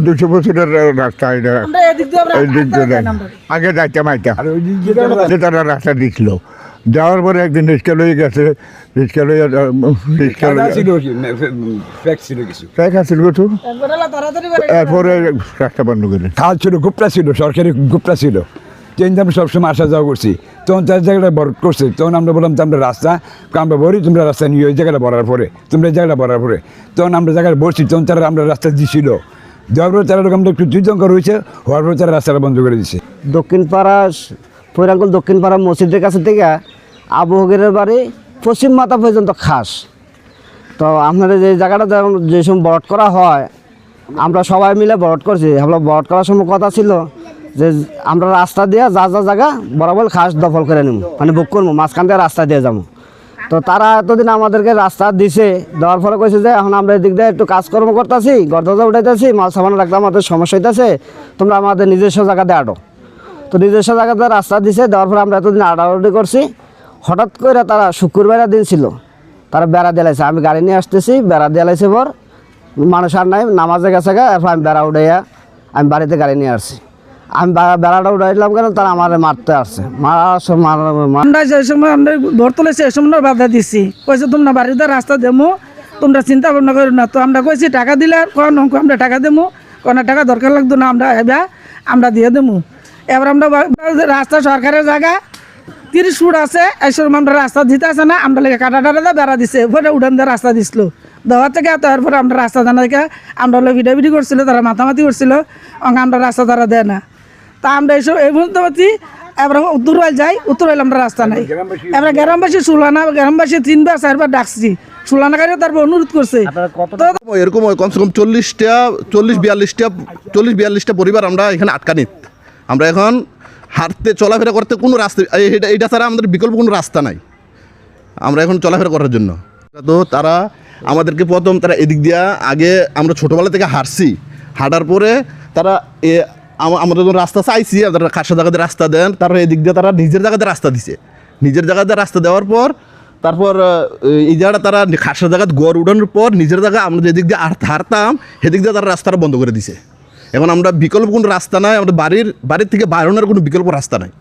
200 বছরের রাস্তা এটা আগে যাইতাম আইতাম তারা রাস্তা দিছিল যাওয়ার পরে একদিন রিক্সা লয়ে গেছে রিক্সা লইয়া এরপরে রাস্তা বন্ধ করে খাল ছিল গুপ্তা ছিল সরকারি গুপ্তা ছিল ট্রেন আমরা সবসময় আসা যাওয়া করছি তখন তার জায়গাটা বরফ করছে তখন আমরা বললাম আমরা রাস্তা আমরা বলি তোমরা রাস্তা নিয়ে ওই জায়গাটা ভরার পরে তোমরা এই জায়গাটা ভরার পরে তখন আমরা জায়গায় বসছি তখন তারা আমরা রাস্তা দিছিল দেওয়ার পরে তারা আমরা একটু যুদ্ধঙ্কর হয়েছে হওয়ার পরে তারা রাস্তাটা বন্ধ করে দিচ্ছে দক্ষিণ পাড়া ফৈরাঙ্কুল দক্ষিণ পাড়া মসজিদের কাছে থেকে আবু হগিরের বাড়ি পশ্চিম মাথা পর্যন্ত খাস তো আপনাদের যে জায়গাটা যে সময় বরট করা হয় আমরা সবাই মিলে বরট করছি আমরা বরট করার সময় কথা ছিল যে আমরা রাস্তা দিয়ে যা যা জায়গা বরাবর খাস দখল করে নেব মানে বুক করবো মাঝখান থেকে রাস্তা দিয়ে যাবো তো তারা এতদিন আমাদেরকে রাস্তা দিছে দেওয়ার ফলে কইছে যে এখন আমরা এদিক দিয়ে একটু কাজকর্ম করতেছি গর্দা উঠাইতেছি মাল সামান রাখতে আমাদের সমস্যা হইতেছে তোমরা আমাদের নিজস্ব জায়গাতে আটো তো নিজস্ব জায়গাতে রাস্তা দিছে দেওয়ার পরে আমরা এতদিন আড়াআড়ি করছি হঠাৎ করে তারা শুক্রবারের দিন ছিল তারা বেড়া দিলাইছে আমি গাড়ি নিয়ে আসতেছি বেড়া দিলাইছে পর মানুষ আর নাই নামাজে গেছে এরপর আমি বেড়া উঠাইয়া আমি বাড়িতে গাড়ি নিয়ে আসছি আমি বেড়াটা উঠাইলাম কেন তারা আমার মারতে আসছে আমরা যে সময় আমরা ঘর তুলেছি এই সময় বাধা দিচ্ছি কইছে তোমরা বাড়িতে রাস্তা দেবো তোমরা চিন্তা ভাবনা করো না তো আমরা কইছি টাকা দিলে কোন আমরা টাকা দেবো কোনো টাকা দরকার লাগতো না আমরা এবার আমরা দিয়ে দেবো এবার আমরা রাস্তা সরকারের জায়গা 30 ফুট আছে এই সময় আমরা রাস্তা দিতে আসে না আমরা লেগে কাটা টাটা বেড়া দিছে ওপরে উঠান দিয়ে রাস্তা দিছিল দেওয়ার থেকে তারপরে আমরা রাস্তা জানা থেকে আমরা হলো ভিডিও করছিল তারা মাতামাতি করছিল আমরা রাস্তা তারা দেয় না তা আমরা এইসব এই পর্যন্ত পাচ্ছি এবার উত্তর যাই উত্তর আমরা রাস্তা নাই এবার গ্রামবাসী সুলানা গ্রামবাসী 3 বার 4 বার ডাকছি সুলানাকারীও তারপর অনুরোধ করছে এরকম কমসে কম 40-42টা পরিবার আমরা এখানে আটকানিত আমরা এখন হাঁটতে চলাফেরা করতে কোনো রাস্তা এটা ছাড়া আমাদের বিকল্প কোনো রাস্তা নাই আমরা এখন চলাফেরা করার জন্য তো তারা আমাদেরকে প্রথম তারা এদিক দিয়া আগে আমরা ছোটোবেলা থেকে হাঁটছি হাঁটার পরে তারা আমাদের যখন রাস্তা চাইছি আপনারা খাসা জায়গাতে রাস্তা দেন তারপর এদিক দিয়ে তারা নিজের জায়গাতে রাস্তা দিছে নিজের জায়গাতে রাস্তা দেওয়ার পর তারপর এই জায়গাটা তারা খাসা জায়গাতে গড় উঠানোর পর নিজের জায়গায় আমরা যেদিক দিয়ে হারতাম সেদিক দিয়ে তারা রাস্তাটা বন্ধ করে দিছে এখন আমরা বিকল্প কোনো রাস্তা নাই আমাদের বাড়ির থেকে বাইরনের কোনো বিকল্প রাস্তা নাই।